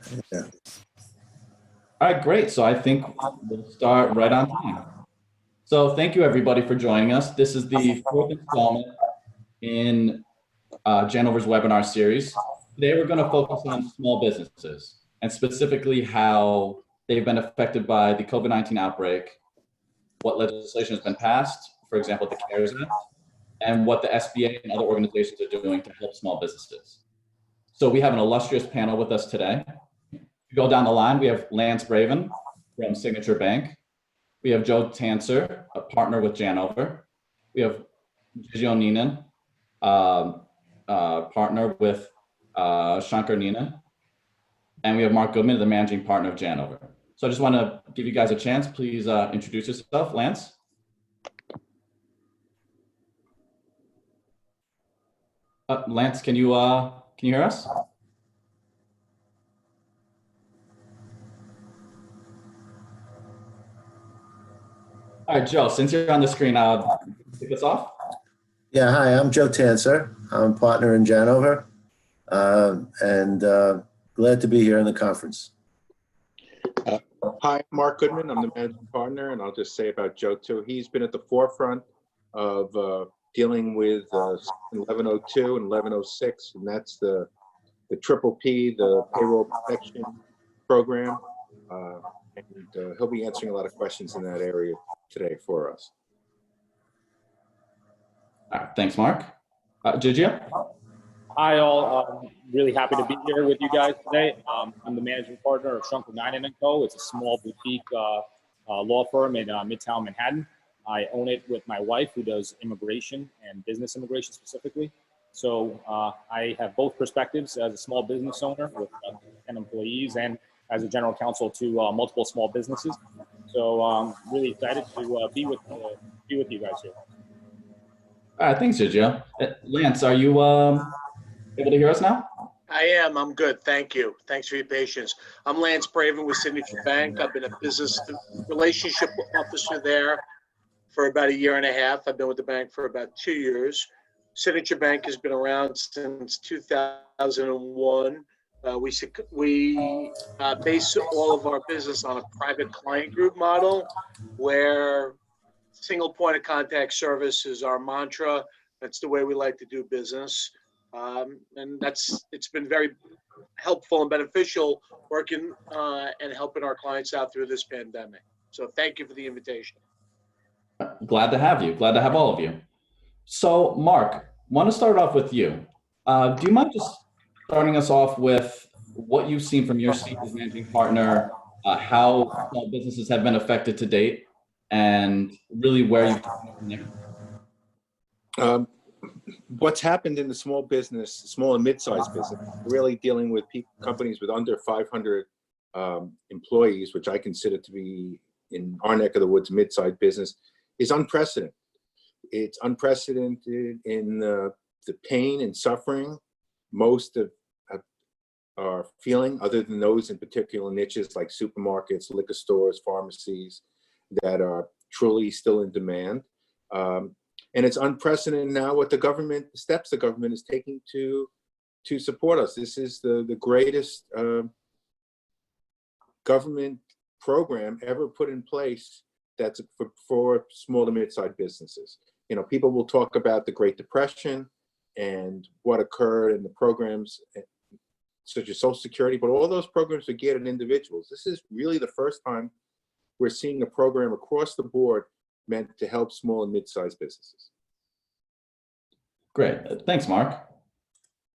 Yeah. All right, great. So I think we'll start right on time. So thank you everybody for joining us. This is the fourth installment in Janover's webinar series. Today we're going to focus on small businesses and specifically how they've been affected by the COVID-19 outbreak, what legislation has been passed, for example, the CARES Act, and what the SBA and other organizations are doing to help small businesses. So we have an illustrious panel with us today. If you go down the line, we have Lance Braven from Signature Bank. We have Joe Tanser, a partner with Janover. We have Ninan, partner with Shankar Ninan. And we have Mark Goodman, the managing partner of Janover. So I just want to give you guys a chance. Please introduce yourself, Lance. Lance, can you hear us? All right, Joe, since you're on the screen, kick us off. Yeah, hi, I'm Joe Tanser. I'm a partner in Janover, and glad to be here in the conference. Hi, Mark Goodman. I'm the managing partner, and I'll just say about Joe too. He's been at the forefront of dealing with 1102 and 1106, and that's the Triple P, the Payroll Protection Program. And he'll be answering a lot of questions in that area today for us. All right, thanks, Mark. Gigi? Hi, all. Really happy to be here with you guys today. I'm the managing partner of Shankar, Ninan & Co. It's a small boutique law firm in Midtown Manhattan. I own it with my wife, who does immigration and business immigration specifically. So I have both perspectives as a small business owner with 10 employees and as a general counsel to multiple small businesses. So I'm really excited to be with you guys here. All right, thanks, Gigi. Lance, are you able to hear us now? I am. I'm good. Thank you. Thanks for your patience. I'm Lance Braven with Signature Bank. I've been a business relationship officer there for about 1.5 years. I've been with the bank for about 2 years. Signature Bank has been around since 2001. We base all of our business on a private client group model where single point of contact service is our mantra. That's the way we like to do business. And it's been very helpful and beneficial working and helping our clients out through this pandemic. So thank you for the invitation. Glad to have you. Glad to have all of you. So Mark, want to start off with you. Do you mind just starting us off with what you've seen from your seat as managing partner, how small businesses have been affected to date, and really where you've come from there? What's happened in the small and mid-sized business, really dealing with companies with under 500 employees, which I consider to be, in our neck of the woods, mid-sized business, is unprecedented. It's unprecedented in the pain and suffering most are feeling, other than those in particular niches like supermarkets, liquor stores, pharmacies that are truly still in demand. And it's unprecedented now what the steps the government is taking to support us. This is the greatest government program ever put in place that's for small to mid-sized businesses. You know, people will talk about the Great Depression and what occurred in the programs such as Social Security, but all those programs are geared at individuals. This is really the first time we're seeing a program across the board meant to help small and mid-sized businesses. Great, thanks, Mark.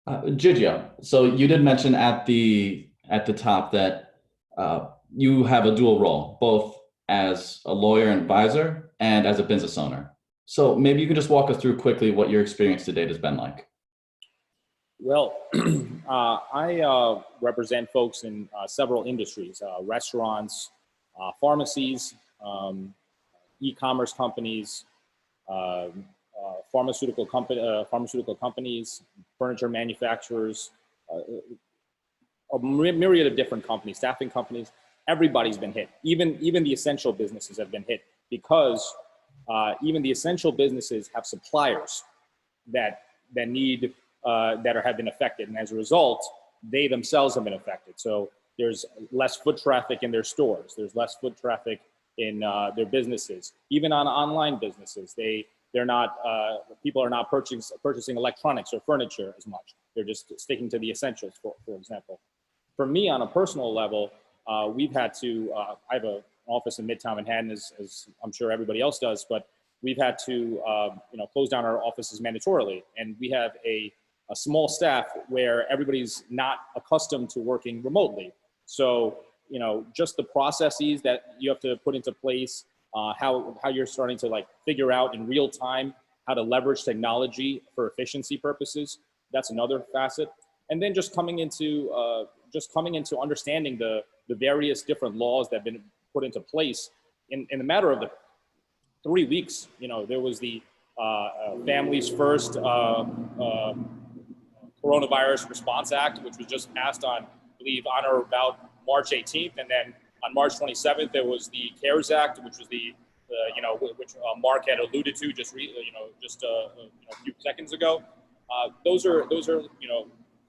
Gigio, so you did mention at the top that you have a dual role, both as a lawyer and advisor and as a business owner. So maybe you can just walk us through quickly what your experience to date has been like. Well, I represent folks in several industries, restaurants, pharmacies, e-commerce companies, pharmaceutical companies, furniture manufacturers, a myriad of different companies, staffing companies. Everybody's been hit. Even the essential businesses have been hit because even the essential businesses have suppliers that have been affected, and as a result, they themselves have been affected. So there's less foot traffic in their stores. There's less foot traffic in their businesses. Even on online businesses, they're not, people are not purchasing electronics or furniture as much. They're just sticking to the essentials, for example. For me, on a personal level, we've had to, I have an office in Midtown Manhattan, as I'm sure everybody else does, but we've had to close down our offices mandatorily. And we have a small staff where everybody's not accustomed to working remotely. So, just the processes that you have to put into place, how you're starting to like figure out in real time how to leverage technology for efficiency purposes. That's another facet. And then just coming into understanding the various different laws that have been put into place in the matter of the 3 weeks. There was the Families First Coronavirus Response Act, which was just passed on, I believe, on or about March 18th. And then on March 27th, there was the CARES Act, which was which Mark had alluded to just a few seconds ago. Those are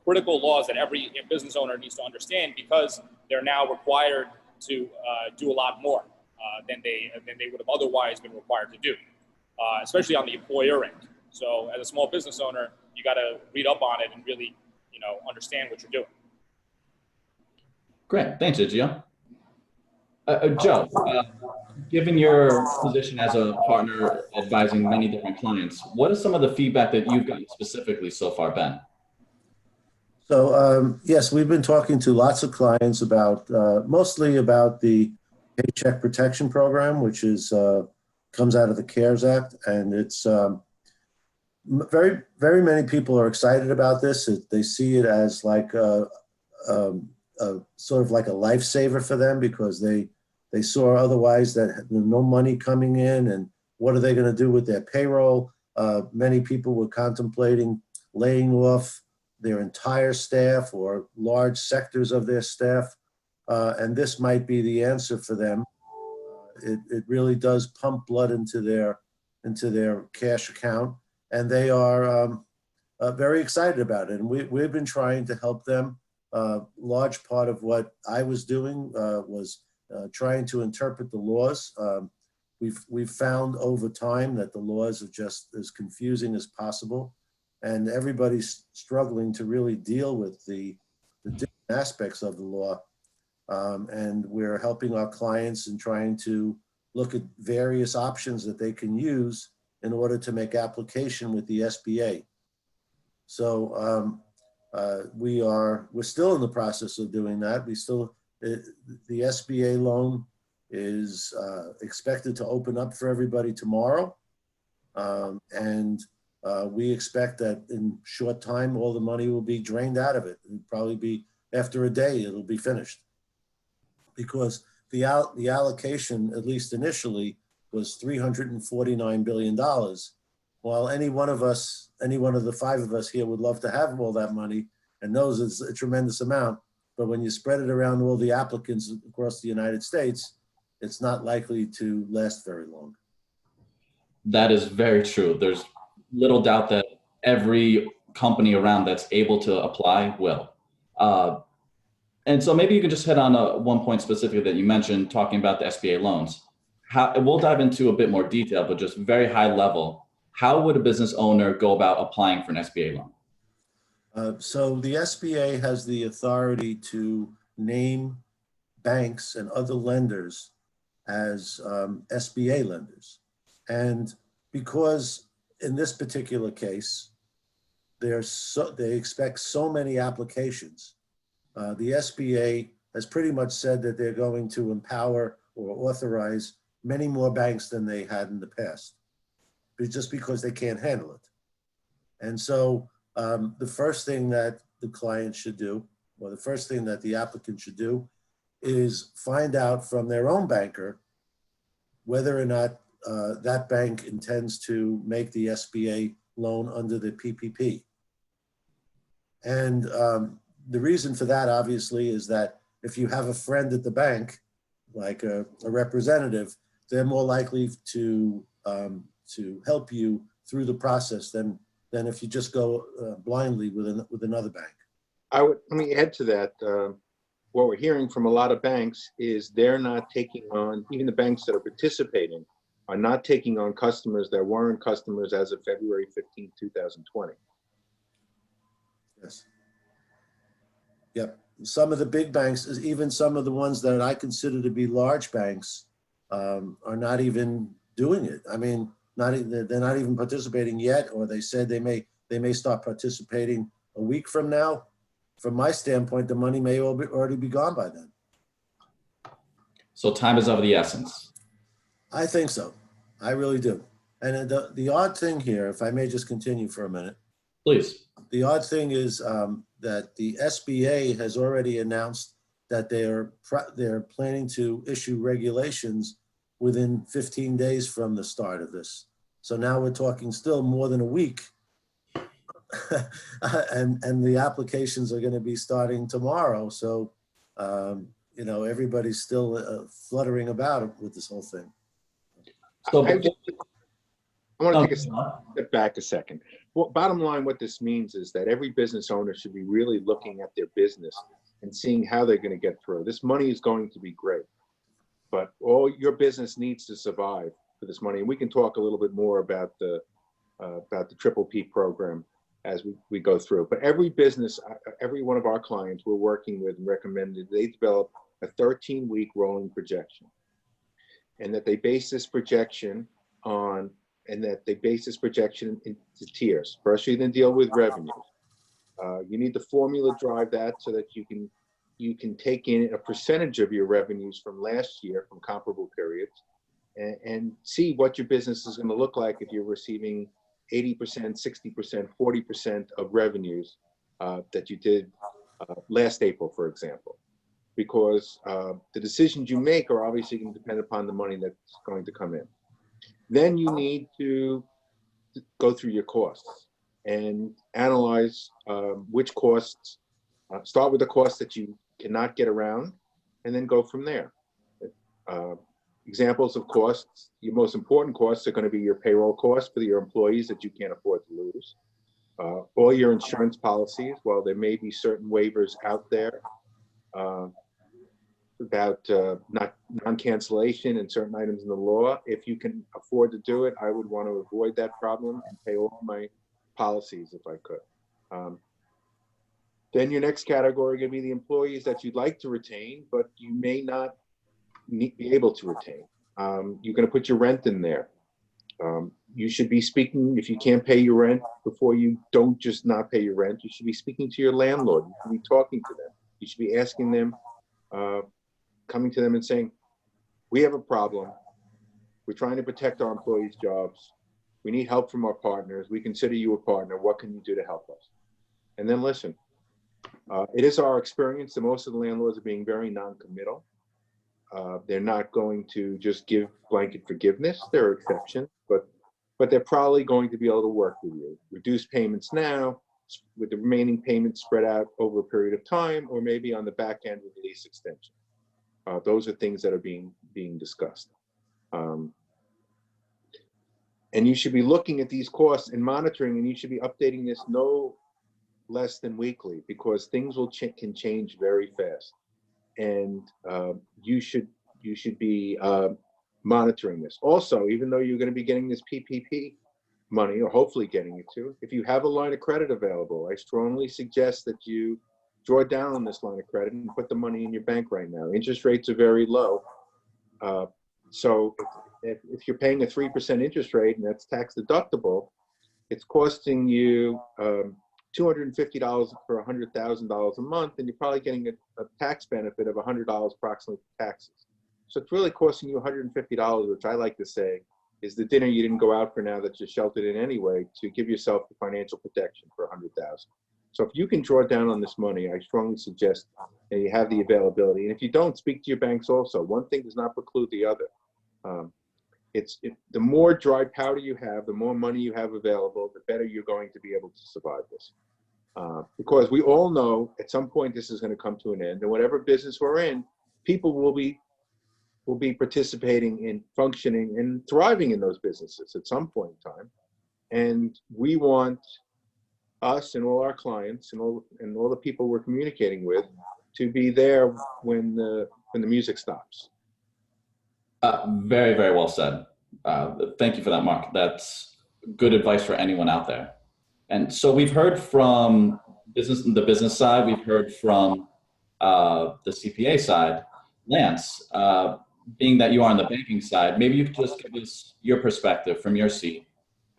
critical laws that every business owner needs to understand, because they're now required to do a lot more than they would have otherwise been required to do, especially on the employer end. So as a small business owner, you got to read up on it and really, understand what you're doing. Great, thanks, Igio. Joe, given your position as a partner advising many different clients, what is some of the feedback that you've gotten specifically so far, Ben? So yes, we've been talking to lots of clients about mostly about the Paycheck Protection Program, which is comes out of the CARES Act, and it's very many people are excited about this. They see it as like a sort of like a lifesaver for them, because they saw otherwise that no money coming in, and what are they going to do with their payroll? Many people were contemplating laying off their entire staff or large sectors of their staff, and this might be the answer for them. It really does pump blood into their cash account, and they are very excited about it. And we've been trying to help them. Large part of what I was doing was trying to interpret the laws. We've found over time that the laws are just as confusing as possible, and everybody's struggling to really deal with the different aspects of the law. And we're helping our clients and trying to look at various options that they can use in order to make application with the SBA. So we're still in the process of doing that. The SBA loan is expected to open up for everybody tomorrow. And we expect that in short time, all the money will be drained out of it. It'll probably be after a day, it'll be finished. Because the allocation, at least initially, was $349 billion. While any one of the five of us here would love to have all that money and knows it's a tremendous amount, but when you spread it around all the applicants across the United States, it's not likely to last very long. That is very true. There's little doubt that every company around that's able to apply will. And so maybe you can just hit on one point specifically that you mentioned, talking about the SBA loans. We'll dive into a bit more detail, but just very high level, how would a business owner go about applying for an SBA loan? So the SBA has the authority to name banks and other lenders as SBA lenders. And because in this particular case, they expect so many applications, the SBA has pretty much said that they're going to empower or authorize many more banks than they had in the past, just because they can't handle it. And so the first thing that the client should do, or the first thing that the applicant should do, is find out from their own banker whether or not that bank intends to make the SBA loan under the PPP. And the reason for that, obviously, is that if you have a friend at the bank, like a representative, they're more likely to help you through the process than if you just go blindly with another bank. Let me add to that. what we're hearing from a lot of banks is they're not taking on, even the banks that are participating are not taking on customers that weren't customers as of February 15th, 2020. Yes. Yep. Some of the big banks, even some of the ones that I consider to be large banks, are not even doing it. I mean, they're not even participating yet, or they said they may start participating a week from now. From my standpoint, the money may already be gone by then. So time is of the essence. I think so. I really do. And the odd thing here, if I may just continue for a minute. Please. The odd thing is that the SBA has already announced that they're planning to issue regulations within 15 days from the start of this. So now we're talking still more than a week. and the applications are going to be starting tomorrow. So, you know, everybody's still fluttering about it with this whole thing. So I want to take a step back a second. Well, bottom line, what this means is that every business owner should be really looking at their business and seeing how they're going to get through. This money is going to be great, but all your business needs to survive for this money. And we can talk a little bit more about the Triple P program as we go through. But every business, every one of our clients we're working with and recommended, they develop a 13-week rolling projection, and that they base this projection into tiers. First, you're going to deal with revenues. You need the formula drive that so that you can take in a percentage of your revenues from last year, from comparable periods, and see what your business is going to look like if you're receiving 80%, 60%, 40% of revenues that you did last April, for example. Because the decisions you make are obviously going to depend upon the money that's going to come in. Then you need to go through your costs and analyze which costs, start with the costs that you cannot get around, and then go from there. Examples of costs, your most important costs are going to be your payroll costs for your employees that you can't afford to lose. All your insurance policies, while there may be certain waivers out there about non-cancellation and certain items in the law, if you can afford to do it, I would want to avoid that problem and pay all my policies if I could. Then your next category are going to be the employees that you'd like to retain, but you may not be able to retain. You're going to put your rent in there. You should be speaking, if you can't pay your rent, before you don't just not pay your rent, you should be speaking to your landlord. You should be talking to them. You should be asking them, coming to them and saying, we have a problem. We're trying to protect our employees' jobs. We need help from our partners. We consider you a partner. What can you do to help us? And then listen. It is our experience that most of the landlords are being very non-committal. They're not going to just give blanket forgiveness. There are exceptions, but they're probably going to be able to work with you. Reduce payments now, with the remaining payments spread out over a period of time, or maybe on the back end with lease extension. Those are things that are being discussed. And you should be looking at these costs and monitoring, and you should be updating this no less than weekly, because things can change very fast. And you should be monitoring this. Also, even though you're going to be getting this PPP money, or hopefully getting it to, if you have a line of credit available, I strongly suggest that you draw down on this line of credit and put the money in your bank right now. Interest rates are very low. So if you're paying a 3% interest rate and that's tax deductible, it's costing you $250 for $100,000 a month, and you're probably getting a tax benefit of $100 approximately for taxes. So it's really costing you $150, which I like to say is the dinner you didn't go out for now that you're sheltered in anyway, to give yourself the financial protection for $100,000. So if you can draw down on this money, I strongly suggest that you have the availability. And if you don't, speak to your banks also. One thing does not preclude the other. The more dry powder you have, the more money you have available, the better you're going to be able to survive this. Because we all know at some point this is going to come to an end, and whatever business we're in, people will be participating in functioning and thriving in those businesses at some point in time. And we want us and all our clients and all the people we're communicating with to be there when the music stops. Very, very well said. Thank you for that, Mark. That's good advice for anyone out there. And so we've heard from the business side, we've heard from the CPA side. Lance, being that you are on the banking side, maybe you could just give us your perspective from your seat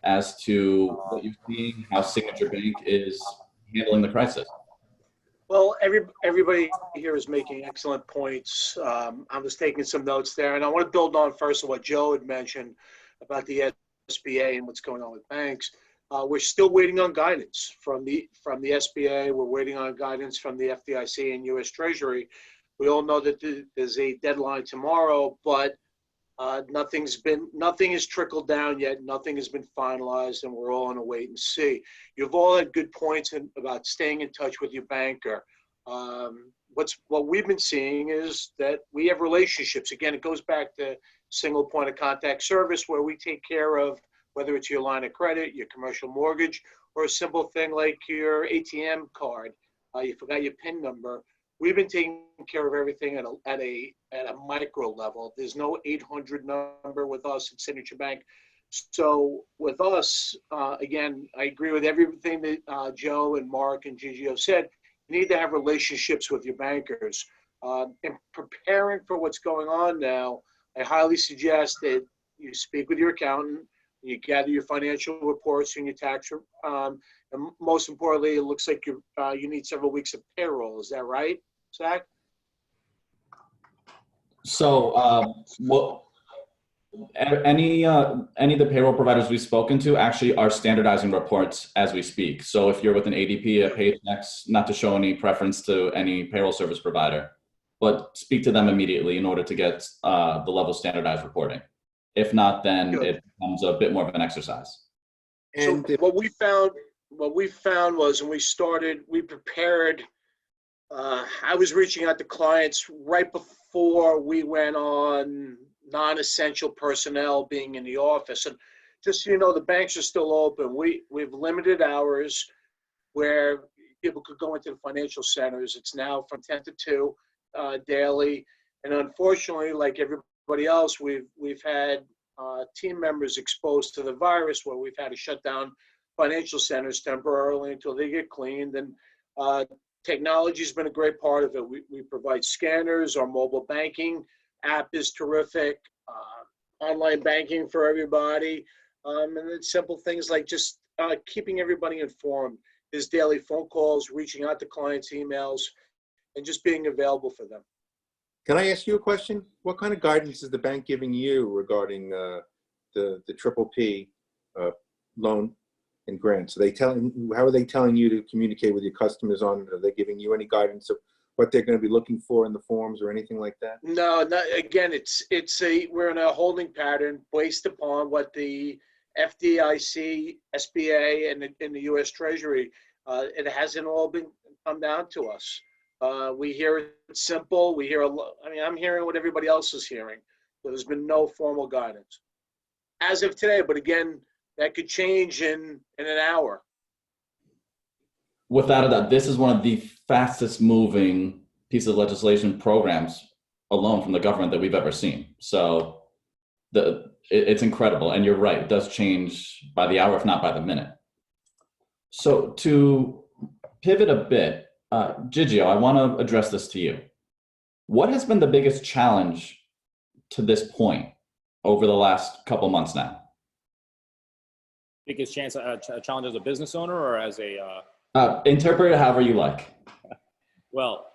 as to what you're seeing, how Signature Bank is handling the crisis. Well, everybody here is making excellent points. I was taking some notes there, and I want to build on first of what Joe had mentioned about the SBA and what's going on with banks. We're still waiting on guidance from the SBA. We're waiting on guidance from the FDIC and U.S. Treasury. We all know that there's a deadline tomorrow, but nothing has trickled down yet. Nothing has been finalized, and we're all in a wait and see. You've all had good points about staying in touch with your banker. What we've been seeing is that we have relationships. Again, it goes back to single point of contact service, where we take care of whether it's your line of credit, your commercial mortgage, or a simple thing like your ATM card. You forgot your PIN number. We've been taking care of everything at a micro level. There's no 800 number with us at Signature Bank. So with us, again, I agree with everything that Joe and Mark and Gigi have said. You need to have relationships with your bankers. In preparing for what's going on now, I highly suggest that you speak with your accountant, you gather your financial reports and your tax, and most importantly, it looks like you need several weeks of payroll. Is that right, Zach? So, any of the payroll providers we've spoken to actually are standardizing reports as we speak. So if you're with an ADP, a Paychex, not to show any preference to any payroll service provider, but speak to them immediately in order to get the level standardized reporting. If not, then Good. It becomes a bit more of an exercise. And so what we found was when we prepared, I was reaching out to clients right before we went on non-essential personnel being in the office. And just so you know, the banks are still open. We've limited hours where people could go into the financial centers. It's now from 10 to 2 daily. And unfortunately, like everybody else, we've had team members exposed to the virus, where we've had to shut down financial centers temporarily until they get cleaned. And technology has been a great part of it. We provide scanners. Our mobile banking app is terrific. Online banking for everybody. And then simple things like just keeping everybody informed. There's daily phone calls, reaching out to clients' emails, and just being available for them. can I ask you a question? What kind of guidance is the bank giving you regarding the triple P loan and grants? How are they telling you to communicate with your customers on? Are they giving you any guidance of what they're going to be looking for in the forms or anything like that? No, again, we're in a holding pattern based upon what the FDIC, SBA, and the U.S. Treasury. It hasn't all come down to us. We hear it's simple. We hear I'm hearing what everybody else is hearing. There's been no formal guidance as of today. But again, that could change in an hour. Without a doubt, this is one of the fastest moving pieces of legislation programs alone from the government that we've ever seen. So it's incredible. And you're right, it does change by the hour, if not by the minute. So to pivot a bit, Gigio, I want to address this to you. What has been the biggest challenge to this point over the last couple months now? Biggest challenge as a business owner or as a interpret it however you like. well,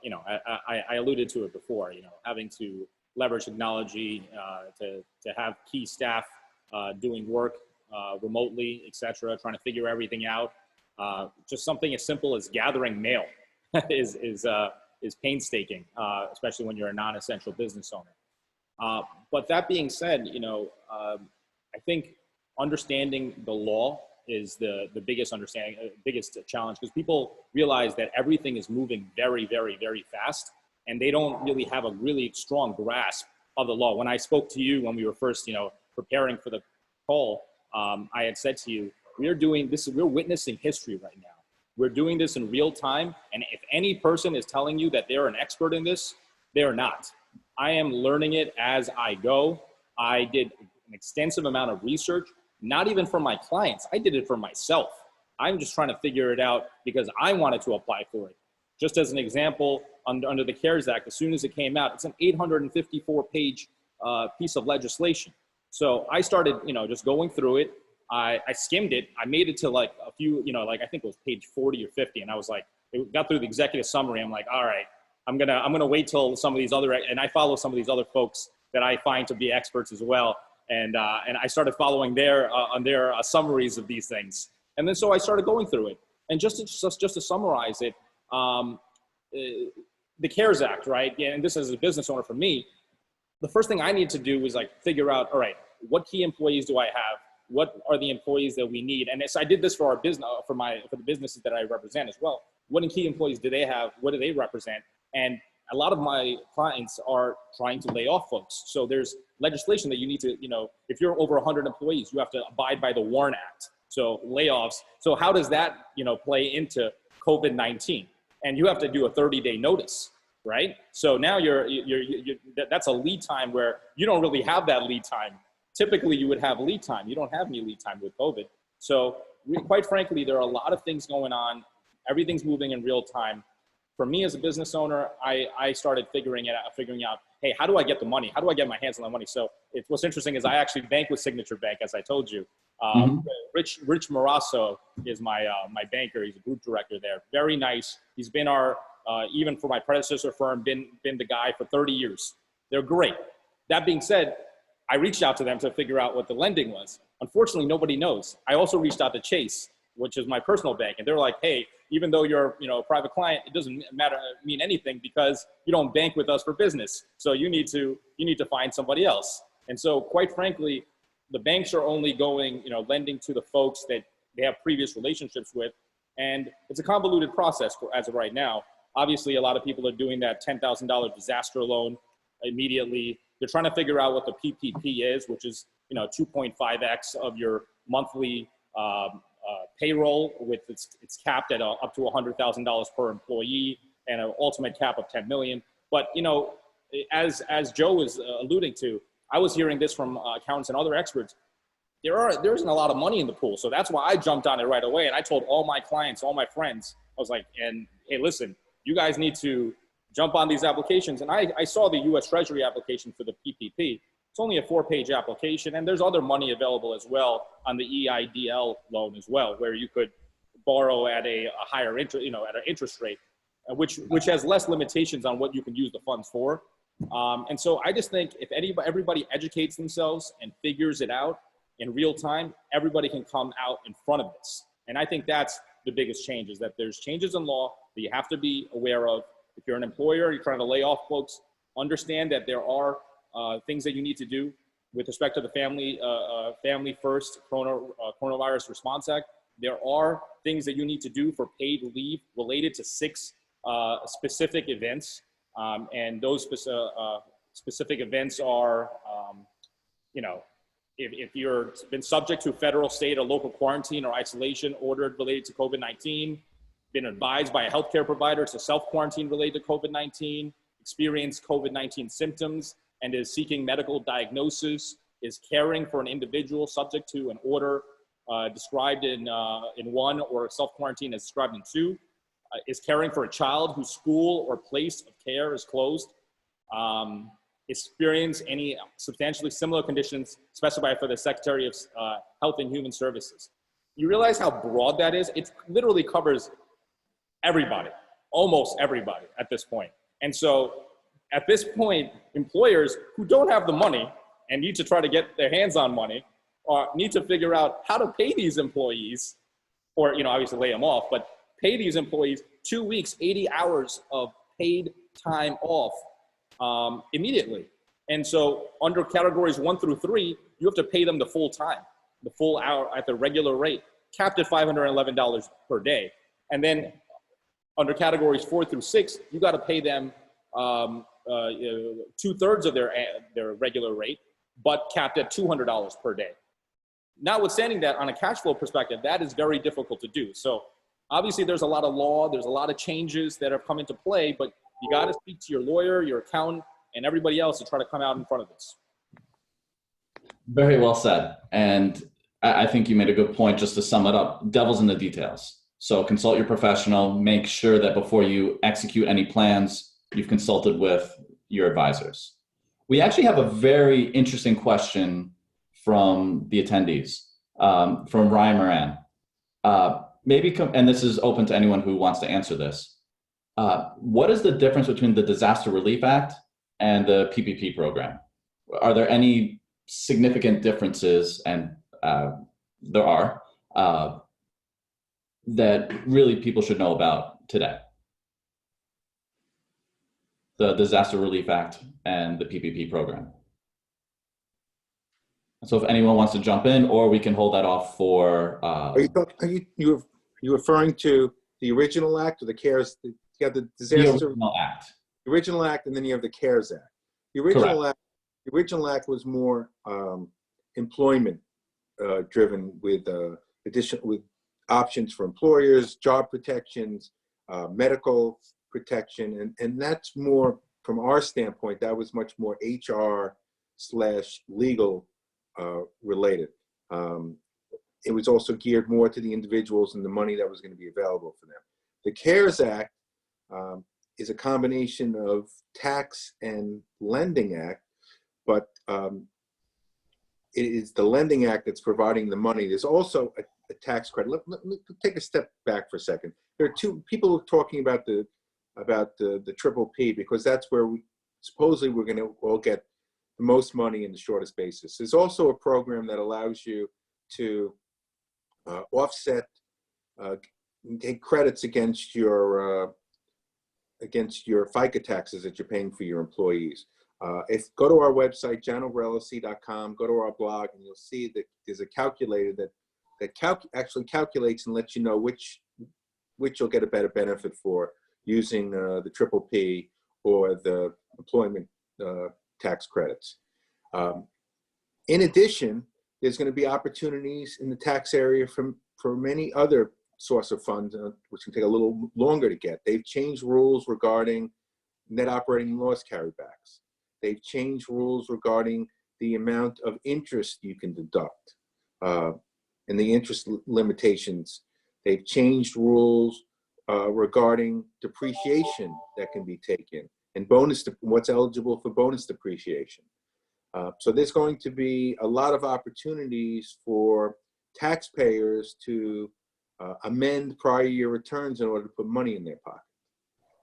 I alluded to it before, having to leverage technology to have key staff doing work remotely, et cetera, trying to figure everything out. Just something as simple as gathering mail is painstaking, especially when you're a non-essential business owner. But that being said, I think understanding the law is the biggest biggest challenge, because people realize that everything is moving very, very, very fast, and they don't really have a really strong grasp of the law. When I spoke to you when we were first, preparing for the call, I had said to you, we're witnessing history right now. We're doing this in real time, and if any person is telling you that they're an expert in this, they're not. I am learning it as I go. I did an extensive amount of research, not even for my clients. I did it for myself. I'm just trying to figure it out because I wanted to apply for it. Just as an example, under the CARES Act, as soon as it came out, it's an 854-page piece of legislation. So I started, just going through it. I skimmed it. I made it to like a few, like I think it was page 40 or 50. And I was like, it got through the executive summary. I'm like, all right, I'm gonna wait till some of these other, and I follow some of these other folks that I find to be experts as well. And I started following their summaries of these things. And then so I started going through it. And just to summarize it, the CARES Act, right? Yeah, and this as a business owner for me, the first thing I need to do is like figure out, all right, what key employees do I have? What are the employees that we need? And so I did this for our business, for the businesses that I represent as well. What key employees do they have? What do they represent? And a lot of my clients are trying to lay off folks. So there's legislation that you need to, if you're over 100 employees, you have to abide by the WARN Act. So layoffs. So how does that, play into COVID-19? And you have to do a 30-day notice, right? So now that's a lead time where you don't really have that lead time. Typically you would have lead time. You don't have any lead time with COVID. So quite frankly, there are a lot of things going on. Everything's moving in real time. For me as a business owner, I started figuring out, hey, how do I get the money? How do I get my hands on the money? So what's interesting is I actually bank with Signature Bank, as I told you. Rich Morasso is my banker. He's a group director there. Very nice. He's been even for my predecessor firm, been the guy for 30 years. They're great. That being said, I reached out to them to figure out what the lending was. Unfortunately, nobody knows. I also reached out to Chase, which is my personal bank, and they're like, hey, even though you're a private client, it doesn't mean anything because you don't bank with us for business. So you need to find somebody else. And so quite frankly, the banks are only going, lending to the folks that they have previous relationships with. And it's a convoluted process as of right now. Obviously, a lot of people are doing that $10,000 disaster loan immediately. They're trying to figure out what the PPP is, which is, 2.5x of your monthly payroll with it's capped at up to $100,000 per employee and an ultimate cap of 10 million. But, as Joe was alluding to, I was hearing this from accountants and other experts. There isn't a lot of money in the pool. So that's why I jumped on it right away. And I told all my clients, all my friends, I was like, hey, listen, you guys need to jump on these applications. And I saw the US Treasury application for the PPP. It's only a 4-page application. And there's other money available as well on the EIDL loan as well, where you could borrow at a higher interest, at an interest rate, which has less limitations on what you can use the funds for. And so I just think if everybody educates themselves and figures it out in real time, everybody can come out in front of this. And I think that's the biggest change, is that there's changes in law that you have to be aware of. If you're an employer, you're trying to lay off folks, understand that there are things that you need to do with respect to the Family First Coronavirus Response Act. There are things that you need to do for paid leave related to 6 specific events. And those specific events are, if you're been subject to federal, state, or local quarantine or isolation ordered related to COVID-19, been advised by a healthcare provider to self-quarantine related to COVID-19, experienced COVID-19 symptoms, and is seeking medical diagnosis, is caring for an individual subject to an order described in 1 or self-quarantine as described in 2, is caring for a child whose school or place of care is closed, experience any substantially similar conditions specified for the Secretary of Health and Human Services. You realize how broad that is? It literally covers everybody, almost everybody at this point. And so at this point, employers who don't have the money and need to try to get their hands on money need to figure out how to pay these employees, or obviously lay them off, but pay these employees 2 weeks, 80 hours of paid time off immediately. And so under categories 1 through 3, you have to pay them the full time, the full hour at the regular rate, capped at $511 per day. And then under categories 4 through 6, you got to pay them 2/3 of their regular rate, but capped at $200 per day. Notwithstanding that, on a cash flow perspective, that is very difficult to do. So obviously there's a lot of law, there's a lot of changes that have come into play, but you got to speak to your lawyer, your accountant, and everybody else to try to come out in front of this. Very well said. And I think you made a good point. Just to sum it up, devil's in the details. So consult your professional, make sure that before you execute any plans, you've consulted with your advisors. We actually have a very interesting question from the attendees, from Ryan Moran. And this is open to anyone who wants to answer this. What is the difference between the Disaster Relief Act and the PPP program? Are there any significant differences, and there are, that really people should know about today? The Disaster Relief Act and the PPP program. So if anyone wants to jump in, or we can hold that off for. Are you referring to the original act or the CARES? You have the Disaster. The original act. The original act, and then you have the CARES Act. The original act was more employment driven, with with options for employers, job protections, medical protection, and that's more, from our standpoint, that was much more HR/legal related. It was also geared more to the individuals and the money that was going to be available for them. The CARES Act is a combination of tax and lending act, but it is the lending act that's providing the money. There's also a tax credit. Let me take a step back for a second. There are two people talking about the triple P, because that's where supposedly we're going to all get the most money in the shortest basis. There's also a program that allows you to offset, take credits against your FICA taxes that you're paying for your employees. Go to our website, JanoverLLC.com, go to our blog, and you'll see that there's a calculator that actually calculates and lets you know which you'll get a better benefit for, using the triple P or the employment tax credits. In addition, there's going to be opportunities in the tax area for many other source of funds, which can take a little longer to get. They've changed rules regarding net operating loss carrybacks. They've changed rules regarding the amount of interest you can deduct and the interest limitations. They've changed rules regarding depreciation that can be taken, and what's eligible for bonus depreciation. So there's going to be a lot of opportunities for taxpayers to amend prior year returns in order to put money in their pocket.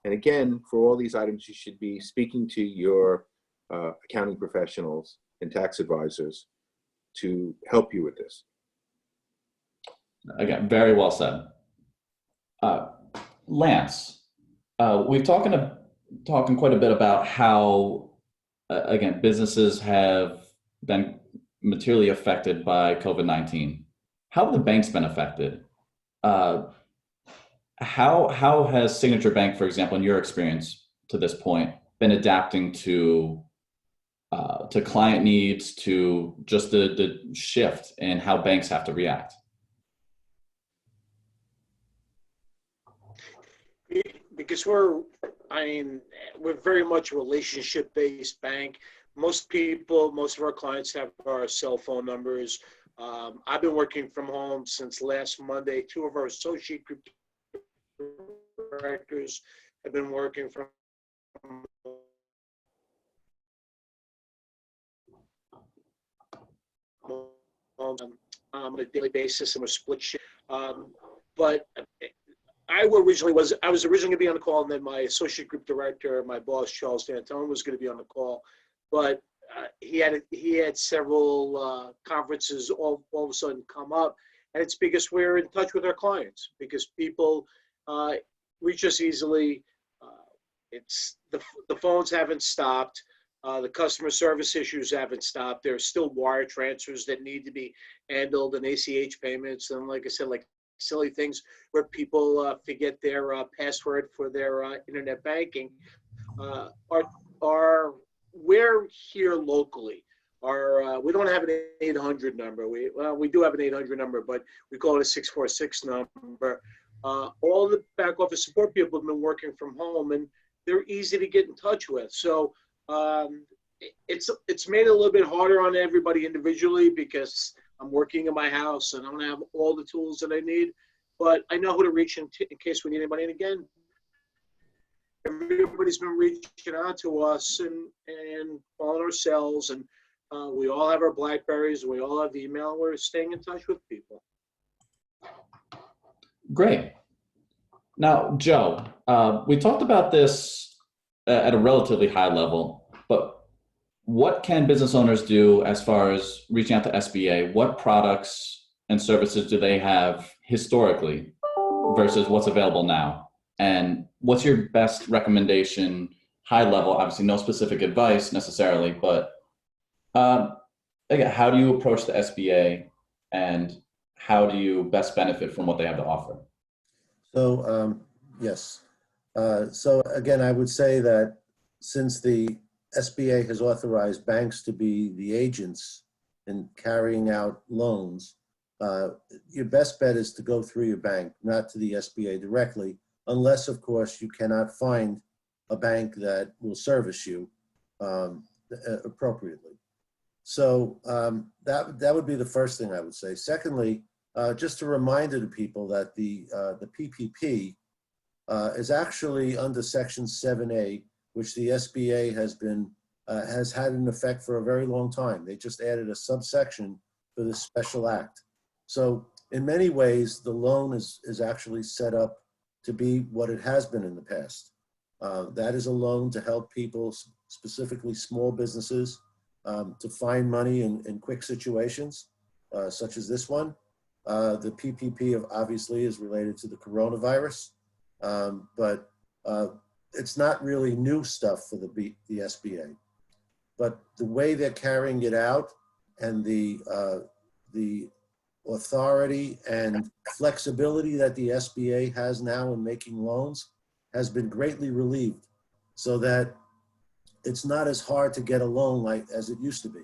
And again, for all these items, you should be speaking to your accounting professionals and tax advisors to help you with this. Again, very well said. Lance, we've talking quite a bit about how, again, businesses have been materially affected by COVID-19. How have the banks been affected? How has Signature Bank, for example, in your experience to this point, been adapting to client needs, to just the shift in how banks have to react? Because we're very much a relationship-based bank. Most of our clients have our cell phone numbers. I've been working from home since last Monday. Two of our associate group directors have been working from home on a daily basis, and we're split shift. But I was originally going to be on the call, and then my associate group director, my boss, Charles D'Antone, was going to be on the call. But he had several conferences all of a sudden come up, and it's because we're in touch with our clients, because people reach us easily. It's the phones haven't stopped. The customer service issues haven't stopped. There's still wire transfers that need to be handled, and ACH payments, and like I said, like silly things where people forget their password for their internet banking. We're here locally. We don't have an 800 number. We do have an 800 number, but we call it a 646 number. All the back office support people have been working from home, and they're easy to get in touch with. So it's made it a little bit harder on everybody individually because I'm working in my house and I don't have all the tools that I need. But I know who to reach in case we need anybody. And again, everybody's been reaching out to us and calling our cells, and we all have our Blackberries, we all have email, and we're staying in touch with people. Great. Now, Joe, we talked about this at a relatively high level, but what can business owners do as far as reaching out to SBA? What products and services do they have historically versus what's available now? And what's your best recommendation, high level, obviously no specific advice necessarily, but again, how do you approach the SBA and how do you best benefit from what they have to offer? So, yes. So again, I would say that since the SBA has authorized banks to be the agents in carrying out loans, your best bet is to go through your bank, not to the SBA directly, unless, of course, you cannot find a bank that will service you appropriately. So that would be the first thing I would say. Secondly, just a reminder to people that the PPP is actually under Section 7A, which the SBA has had in effect for a very long time. They just added a subsection for this special act. So in many ways, the loan is actually set up to be what it has been in the past. That is a loan to help people, specifically small businesses, to find money in quick situations, such as this one. The PPP obviously is related to the coronavirus, but it's not really new stuff for the SBA. But the way they're carrying it out and the authority and flexibility that the SBA has now in making loans has been greatly relieved, so that it's not as hard to get a loan like as it used to be.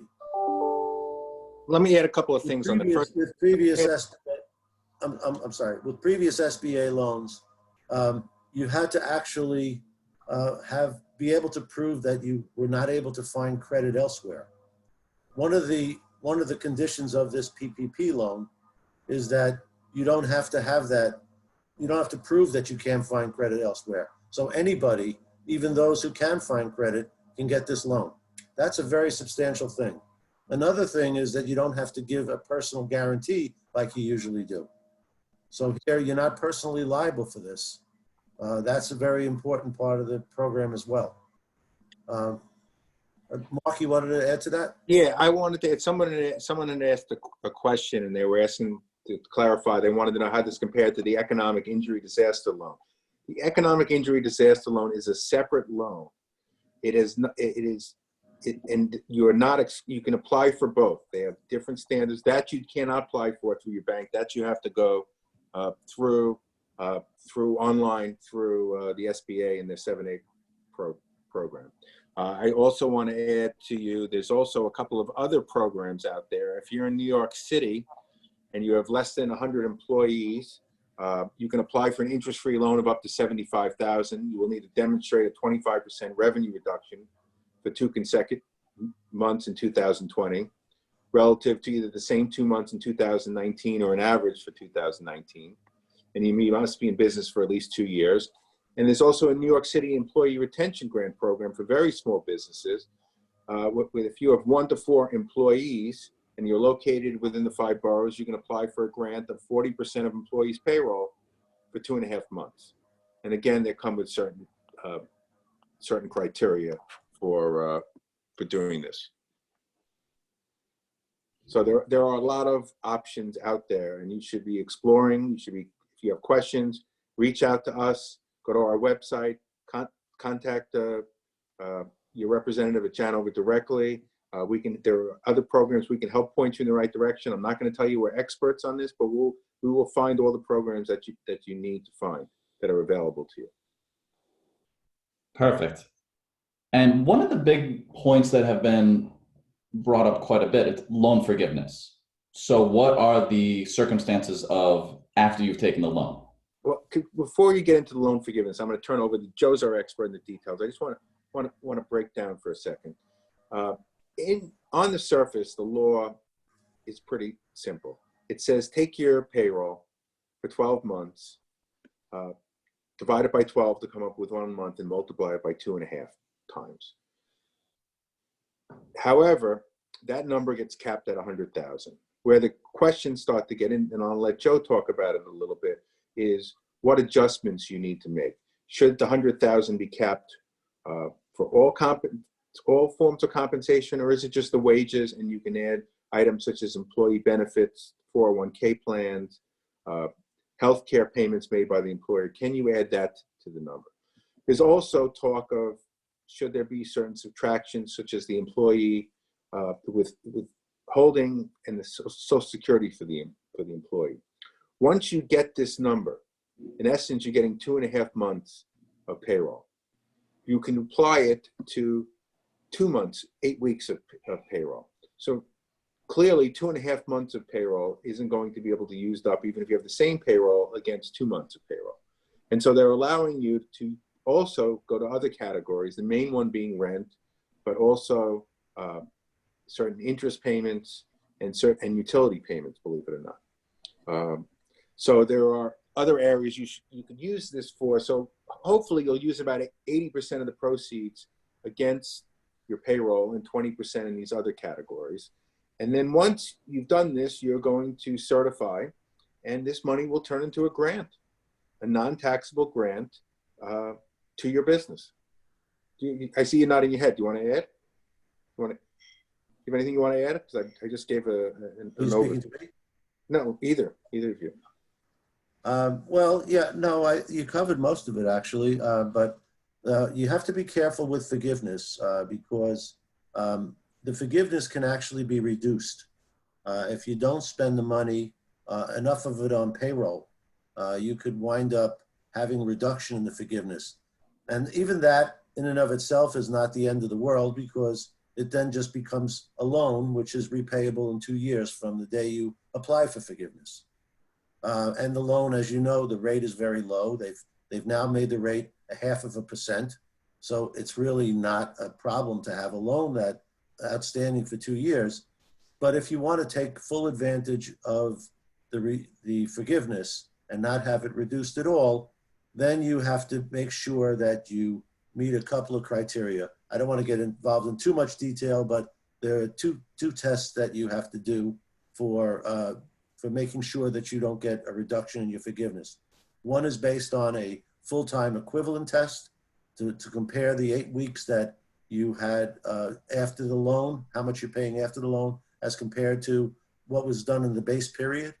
Let me add a couple of things on the first. With previous SBA, with previous SBA loans, you had to actually be able to prove that you were not able to find credit elsewhere. One of the conditions of this PPP loan is that you don't have to have that. You don't have to prove that you can't find credit elsewhere. So anybody, even those who can find credit, can get this loan. That's a very substantial thing. Another thing is that you don't have to give a personal guarantee like you usually do. So here, you're not personally liable for this. That's a very important part of the program as well. Mark, you wanted to add to that? Yeah, I wanted to add, someone had asked a question, and they were asking to clarify. They wanted to know how this compared to the economic injury disaster loan. The economic injury disaster loan is a separate loan. And you can apply for both. They have different standards that you cannot apply for through your bank. That you have to go through online through the SBA and their 7A program. I also want to add to you, there's also a couple of other programs out there. If you're in New York City and you have less than 100 employees, you can apply for an interest-free loan of up to $75,000. You will need to demonstrate a 25% revenue reduction for 2 consecutive months in 2020, relative to either the same 2 months in 2019 or an average for 2019. And you must be in business for at least 2 years. And there's also a New York City Employee Retention Grant Program for very small businesses. If you have 1 to 4 employees and you're located within the 5 boroughs, you can apply for a grant of 40% of employees' payroll for 2.5 months. And again, they come with certain criteria for doing this. So there are a lot of options out there, and you should be exploring. If you have questions, reach out to us. Go to our website. Contact your representative at Janover directly. There are other programs we can help point you in the right direction. I'm not going to tell you we're experts on this, but we will find all the programs that you need to find that are available to you. Perfect. And one of the big points that have been brought up quite a bit is loan forgiveness. So what are the circumstances of after you've taken the loan? Well, before you get into the loan forgiveness, I'm going to turn over to Joe's our expert in the details. I just want to break down for a second. On the surface, the law is pretty simple. It says take your payroll for 12 months, divide it by 12 to come up with 1 month, and multiply it by 2.5 times. However, that number gets capped at 100,000. Where the questions start to get in, and I'll let Joe talk about it a little bit, is what adjustments you need to make. Should the 100,000 be capped for all forms of compensation, or is it just the wages and you can add items such as employee benefits, 401k plans, healthcare payments made by the employer? Can you add that to the number? There's also talk of should there be certain subtractions, such as the employee with holding and the Social Security for the employee. Once you get this number, in essence, you're getting 2.5 months of payroll. You can apply it to 2 months, 8 weeks of payroll. So clearly 2.5 months of payroll isn't going to be able to be used up even if you have the same payroll against 2 months of payroll. And so they're allowing you to also go to other categories, the main one being rent, but also certain interest payments and utility payments, believe it or not. So there are other areas you could use this for. So hopefully you'll use about 80% of the proceeds against your payroll and 20% in these other categories. And then once you've done this, you're going to certify, and this money will turn into a grant, a non-taxable grant to your business. I see you nodding your head. Do you want to add? You have anything you want to add? Because I just gave an overview. No, either of you. Well, yeah, no, you covered most of it actually, but you have to be careful with forgiveness because the forgiveness can actually be reduced. If you don't spend the money, enough of it on payroll, you could wind up having a reduction in the forgiveness. And even that in and of itself is not the end of the world, because it then just becomes a loan, which is repayable in 2 years from the day you apply for forgiveness. And the loan, as you know, the rate is very low. They've now made the rate 0.5%. So it's really not a problem to have a loan that outstanding for 2 years. But if you want to take full advantage of the forgiveness and not have it reduced at all, then you have to make sure that you meet a couple of criteria. I don't want to get involved in too much detail, but there are two tests that you have to do for making sure that you don't get a reduction in your forgiveness. One is based on a full-time equivalent test to compare the 8 weeks that you had after the loan, how much you're paying after the loan, as compared to what was done in the base period.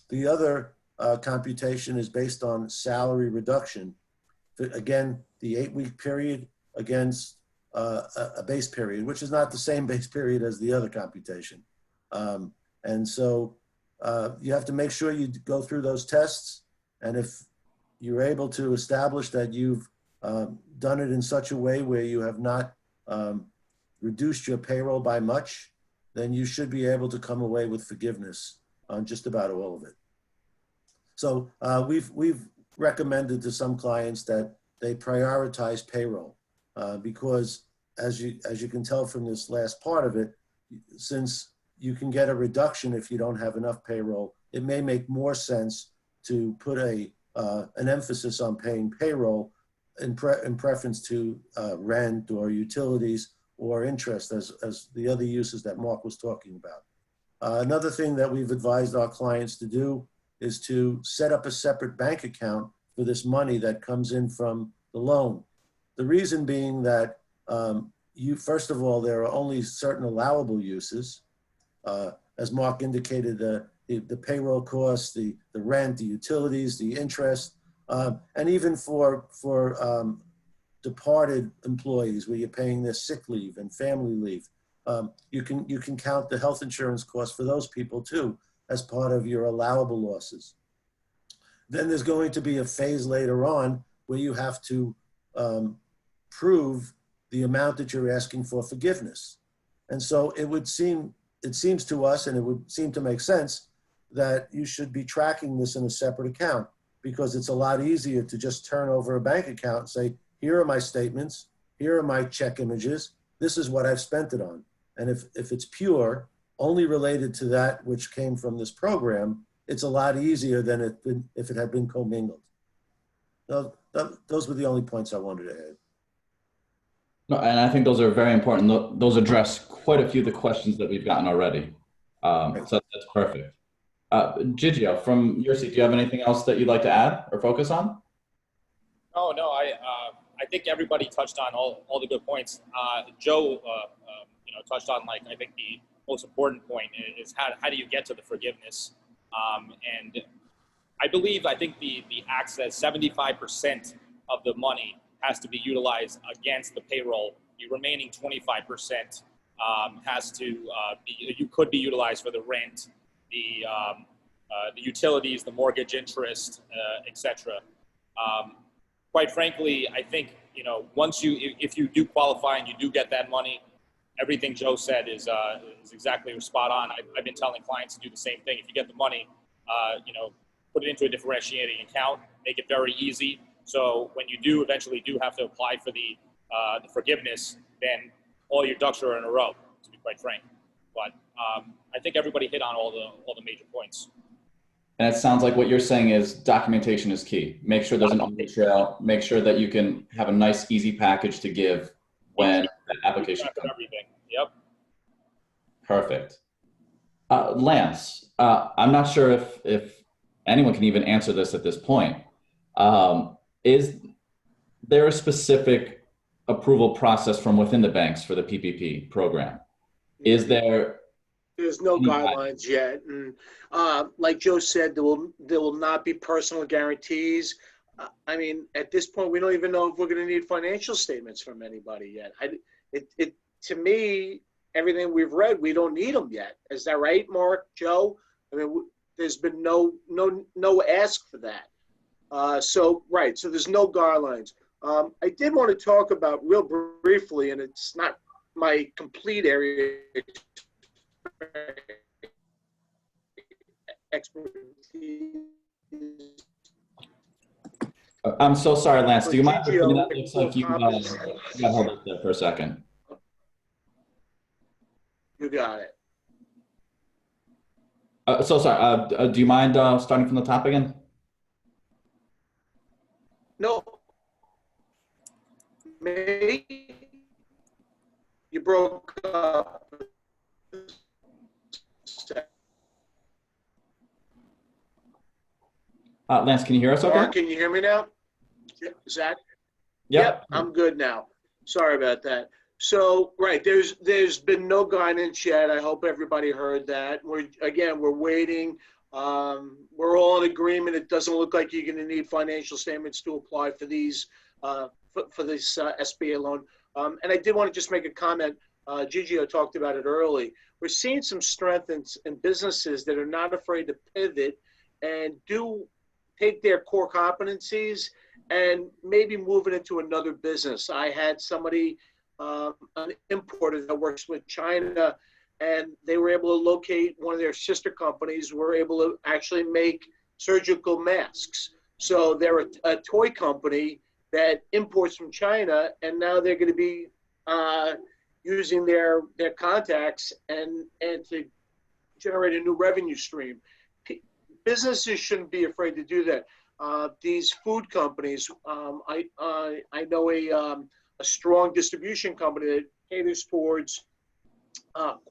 The other computation is based on salary reduction. Again, the 8-week period against a base period, which is not the same base period as the other computation. And so you have to make sure you go through those tests. And if you're able to establish that you've done it in such a way where you have not reduced your payroll by much, then you should be able to come away with forgiveness on just about all of it. So we've recommended to some clients that they prioritize payroll because as you can tell from this last part of it, since you can get a reduction if you don't have enough payroll, it may make more sense to put an emphasis on paying payroll in preference to rent or utilities or interest as the other uses that Mark was talking about. Another thing that we've advised our clients to do is to set up a separate bank account for this money that comes in from the loan. The reason being that first of all, there are only certain allowable uses. As Mark indicated, the payroll costs, the rent, the utilities, the interest, and even for departed employees where you're paying their sick leave and family leave. You can count the health insurance costs for those people too as part of your allowable losses. Then there's going to be a phase later on where you have to prove the amount that you're asking for forgiveness. And so it seems to us, and it would seem to make sense, that you should be tracking this in a separate account. because it's a lot easier to just turn over a bank account and say, here are my statements, here are my check images, this is what I've spent it on. And if it's pure, only related to that which came from this program, it's a lot easier than if it had been commingled. Those were the only points I wanted to add. No, and I think those are very important. Those address quite a few of the questions that we've gotten already. So that's perfect. Gigio, from your seat, do you have anything else that you'd like to add or focus on? No, I think everybody touched on all the good points. Joe, touched on, like, I think the most important point is how do you get to the forgiveness? And I think the act says 75% of the money has to be utilized against the payroll. The remaining 25% has to could be utilized for the rent, the utilities, the mortgage interest, etc. Quite frankly, I think, if you do qualify and you do get that money, everything Joe said is exactly spot on. I've been telling clients to do the same thing. If you get the money, put it into a differentiating account, make it very easy. So when you do eventually have to apply for the forgiveness, then all your ducks are in a row, to be quite frank. But I think everybody hit on all the major points. And it sounds like what you're saying is documentation is key. Make sure there's an audit trail. Make sure that you can have a nice, easy package to give when the application comes. Everything. Yep. Perfect. Lance, I'm not sure if anyone can even answer this at this point. Is there a specific approval process from within the banks for the PPP program? Is there? There's no guidelines yet, and like Joe said, there will not be personal guarantees. I mean, at this point, we don't even know if we're going to need financial statements from anybody yet. To me, everything we've read, we don't need them yet. Is that right, Mark, Joe? I mean, there's been no ask for that. So there's no guidelines. I did want to talk about real briefly, and it's not my complete area expertise. I'm so sorry, Lance. Do you mind repeating that? Looks like you got hold up there for a second. You got it. So sorry. Do you mind starting from the top again? No. Me? You broke up. Lance, can you hear us okay? Mark, can you hear me now? Zach? Yep. I'm good now. Sorry about that. So, there's been no guidance yet. I hope everybody heard that. We're waiting. We're all in agreement. It doesn't look like you're going to need financial statements to apply for these, for this SBA loan. And I did want to just make a comment. Gigio talked about it early. We're seeing some strength in businesses that are not afraid to pivot and do take their core competencies and maybe move it into another business. I had somebody, an importer that works with China, and they were able to locate one of their sister companies, were able to actually make surgical masks. So they're a toy company that imports from China, and now they're going to be using their contacts and to generate a new revenue stream. Businesses shouldn't be afraid to do that. These food companies, I know a strong distribution company that caters towards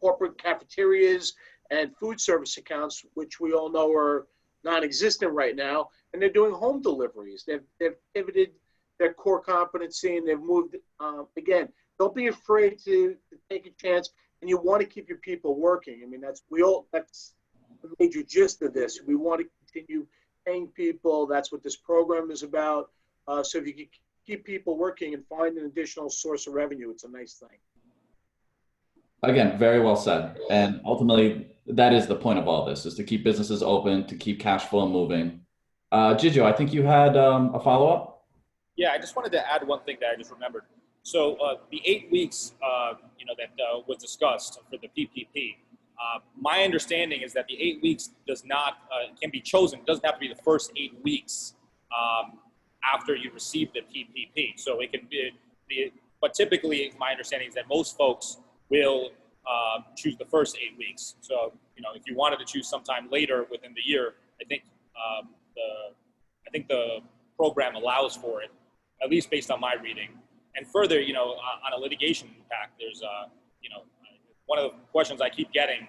corporate cafeterias and food service accounts, which we all know are non-existent right now, and they're doing home deliveries. They've pivoted their core competency and they've moved. Again, don't be afraid to take a chance, and you want to keep your people working. I mean, that's the major gist of this. We want to continue paying people. That's what this program is about. So if you can keep people working and find an additional source of revenue, it's a nice thing. Again, very well said. And ultimately, that is the point of all this, is to keep businesses open, to keep cash flow moving. Gigio, I think you had a follow-up? Yeah, I just wanted to add one thing that I just remembered. So the 8 weeks, that was discussed for the PPP, my understanding is that the 8 weeks does not, can be chosen. It doesn't have to be the first 8 weeks after you receive the PPP. So it can be, but typically my understanding is that most folks will choose the first 8 weeks. So, you know, if you wanted to choose sometime later within the year, I think the program allows for it, at least based on my reading. And further, you know, on a litigation impact, there's, you know, one of the questions I keep getting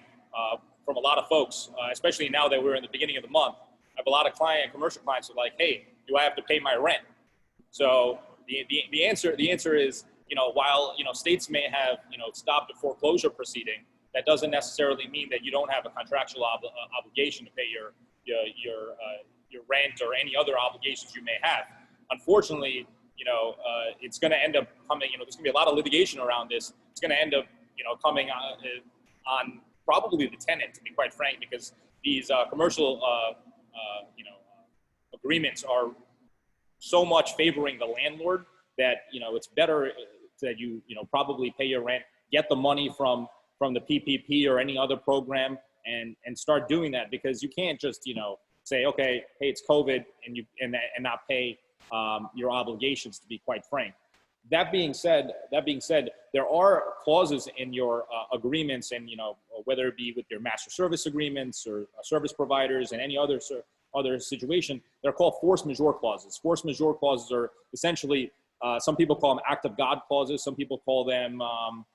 from a lot of folks, especially now that we're in the beginning of the month, I have a lot of commercial clients who are like, hey, do I have to pay my rent? So the answer is, you know, while, you know, states may have, you know, stopped a foreclosure proceeding, that doesn't necessarily mean that you don't have a contractual obligation to pay your rent or any other obligations you may have. Unfortunately, you know, it's going to end up coming, you know, there's going to be a lot of litigation around this. It's going to end up, you know, coming on probably the tenant, to be quite frank, because these commercial, you know, agreements are so much favoring the landlord that, you know, it's better that you know, probably pay your rent, get the money from the PPP or any other program, and start doing that, because you can't just, you know, say, okay, hey, it's COVID, and not pay your obligations, to be quite frank. That being said, there are clauses in your agreements, and, you know, whether it be with your master service agreements or service providers and any other situation, they're called force majeure clauses. Force majeure clauses are essentially, some people call them act of God clauses. Some people call them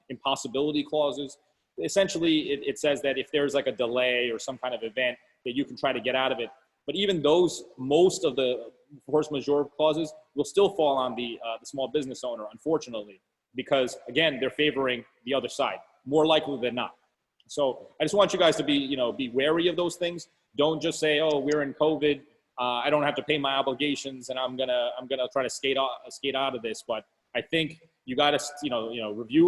impossibility clauses. Essentially, it says that if there's like a delay or some kind of event, that you can try to get out of it. But even those, most of the force majeure clauses will still fall on the small business owner, unfortunately, because again, they're favoring the other side, more likely than not. So I just want you guys to be, you know, be wary of those things. Don't just say, oh, we're in COVID, I don't have to pay my obligations, and I'm gonna try to skate out of this. But I think you got to, you know, review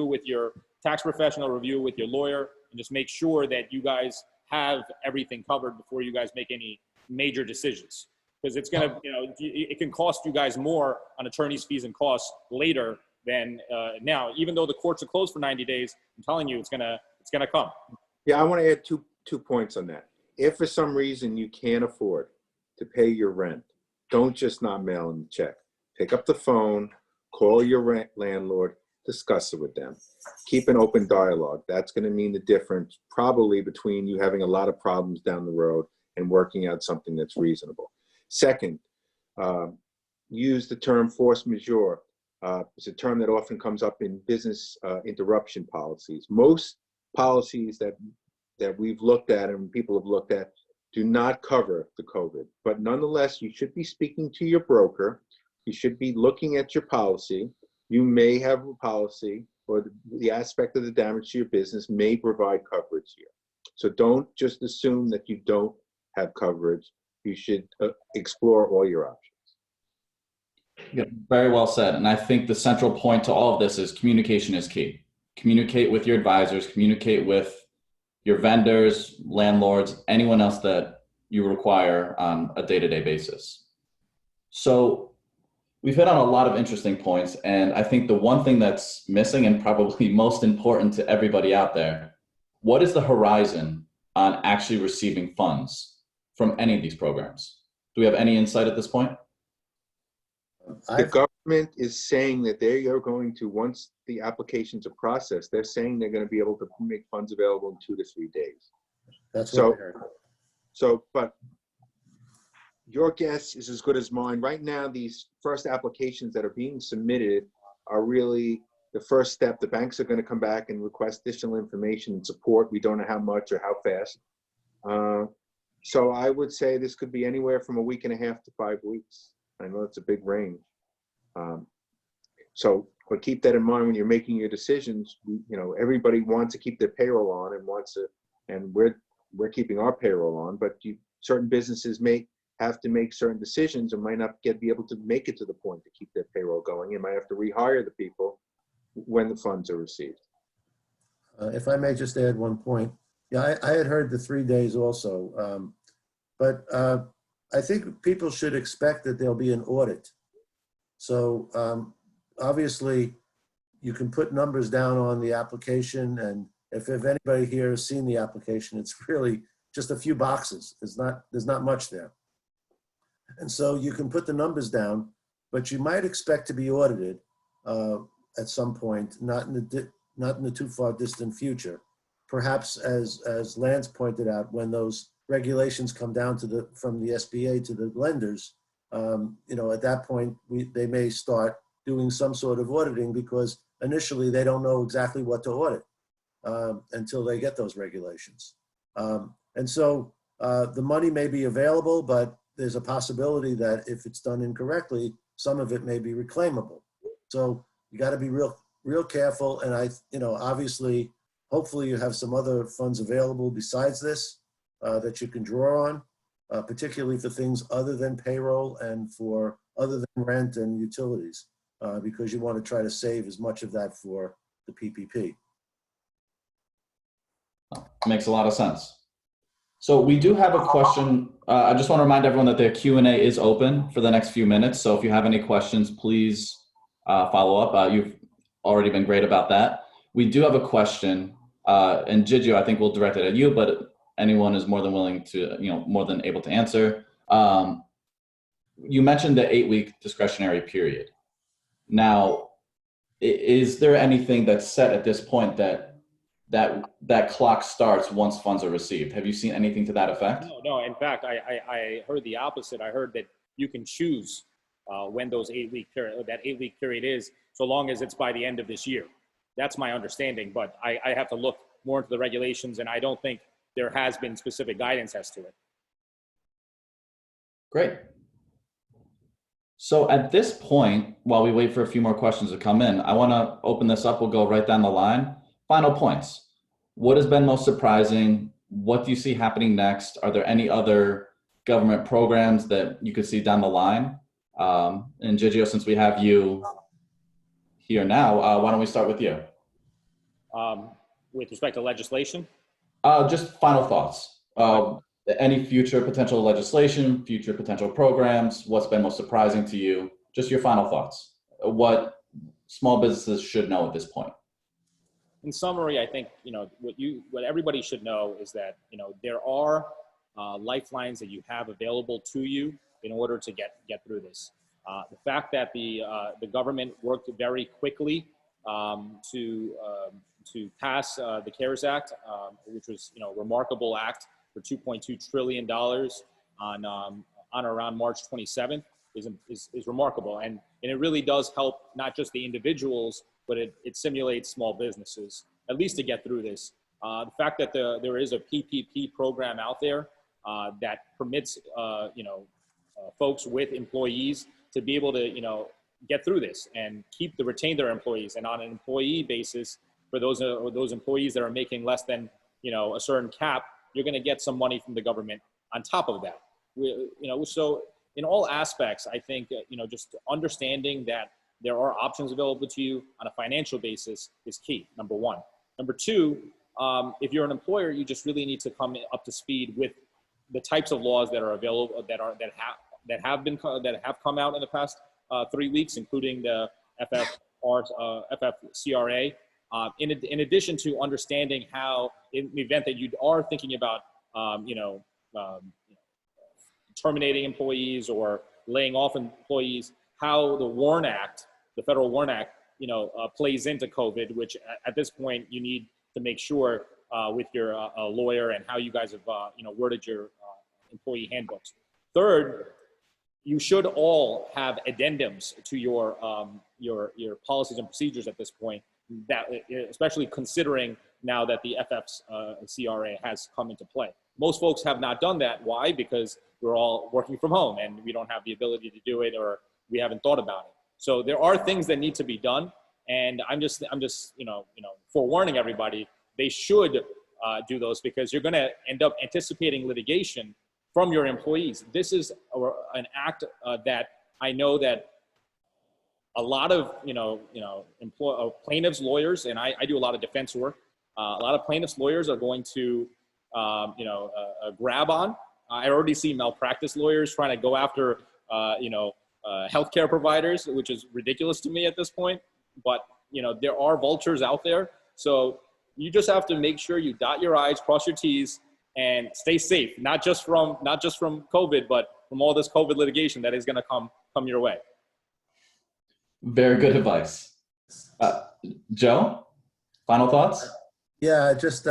with your tax professional, review with your lawyer, and just make sure that you guys have everything covered before you guys make any major decisions. Because it's gonna, you know, it can cost you guys more on attorney's fees and costs later than now. Even though the courts are closed for 90 days, I'm telling you, it's gonna come. Yeah, I want to add two points on that. If for some reason you can't afford to pay your rent, don't just not mail in the check. Pick up the phone, call your landlord, discuss it with them. Keep an open dialogue. That's going to mean the difference probably between you having a lot of problems down the road and working out something that's reasonable. Second, use the term force majeure. It's a term that often comes up in business interruption policies. Most policies that we've looked at and people have looked at do not cover the COVID. But nonetheless, you should be speaking to your broker. You should be looking at your policy. You may have a policy, or the aspect of the damage to your business may provide coverage here. So don't just assume that you don't have coverage. You should explore all your options. Yeah, very well said. And I think the central point to all of this is communication is key. Communicate with your advisors, communicate with your vendors, landlords, anyone else that you require on a day-to-day basis. So we've hit on a lot of interesting points, and I think the one thing that's missing and probably most important to everybody out there, what is the horizon on actually receiving funds from any of these programs? Do we have any insight at this point? The government is saying that they are going to, once the applications are processed, they're saying they're going to be able to make funds available in 2 to 3 days. That's what I heard. So, but your guess is as good as mine. Right now, these first applications that are being submitted are really the first step. The banks are going to come back and request additional information and support. We don't know how much or how fast. So I would say this could be anywhere from a week and a half to 5 weeks. I know it's a big range. But keep that in mind when you're making your decisions. You know, everybody wants to keep their payroll on and wants to, and we're keeping our payroll on, but certain businesses may have to make certain decisions and might not be able to make it to the point to keep their payroll going. You might have to rehire the people when the funds are received. If I may just add one point. Yeah, I had heard the 3 days also, but I think people should expect that there'll be an audit. So obviously you can put numbers down on the application, and if anybody here has seen the application, it's really just a few boxes. There's not much there. And so you can put the numbers down, but you might expect to be audited at some point, not in the too far distant future. Perhaps, as Lance pointed out, when those regulations come down from the SBA to the lenders, at that point they may start doing some sort of auditing, because initially they don't know exactly what to audit until they get those regulations. And so the money may be available, but there's a possibility that if it's done incorrectly, some of it may be reclaimable. So you got to be real careful. And obviously, hopefully you have some other funds available besides this that you can draw on, particularly for things other than payroll and for other than rent and utilities, because you want to try to save as much of that for the PPP. Makes a lot of sense. So we do have a question. I just want to remind everyone that the Q&A is open for the next few minutes. So if you have any questions, please follow up. You've already been great about that. We do have a question, and Gigi, I think we'll direct it at you, but anyone is more than willing to, more than able to answer. You mentioned the 8-week discretionary period. Now, is there anything that's set at this point that clock starts once funds are received? Have you seen anything to that effect? No. In fact, I heard the opposite. I heard that you can choose when that 8-week period is, so long as it's by the end of this year. That's my understanding, but I have to look more into the regulations, and I don't think there has been specific guidance as to it. Great. So at this point, while we wait for a few more questions to come in, I want to open this up. We'll go right down the line. Final points. What has been most surprising? What do you see happening next? Are there any other government programs that you could see down the line? And Gigio, since we have you here now, why don't we start with you? With respect to legislation? Just final thoughts. Any future potential legislation, future potential programs, what's been most surprising to you? Just your final thoughts. What small businesses should know at this point. In summary, I think, what everybody should know is that, there are lifelines that you have available to you in order to get through this. The fact that the government worked very quickly to pass the CARES Act, which was, a remarkable act for $2.2 trillion on or around March 27th is remarkable. And it really does help not just the individuals, but it simulates small businesses, at least to get through this. The fact that there is a PPP program out there that permits, folks with employees to be able to, get through this and retain their employees. And on an employee basis, for those employees that are making less than, a certain cap, you're going to get some money from the government on top of that. So in all aspects, I think, just understanding that there are options available to you on a financial basis is key, number one. Number two, if you're an employer, you just really need to come up to speed with the types of laws that are available, that have come out in the past 3 weeks, including the FFCRA. In addition to understanding how, in the event that you are thinking about, terminating employees or laying off employees, how the Federal WARN Act, plays into COVID, which at this point you need to make sure with your lawyer and how you guys have, worded your employee handbooks. Third, you should all have addendums to your policies and procedures at this point, that especially considering now that the FFCRA has come into play. Most folks have not done that. Why? Because we're all working from home and we don't have the ability to do it, or we haven't thought about it. So there are things that need to be done, and I'm just forewarning everybody, they should do those, because you're going to end up anticipating litigation from your employees. This is an act that I know that a lot of plaintiffs, lawyers, and I do a lot of defense work. A lot of plaintiffs, lawyers are going to grab on. I already see malpractice lawyers trying to go after healthcare providers, which is ridiculous to me at this point. But there are vultures out there, so you just have to make sure you dot your I's, cross your T's, and stay safe. Not just from COVID, but from all this COVID litigation that is going to come your way. Very good advice. Joe, final thoughts? Yeah, I just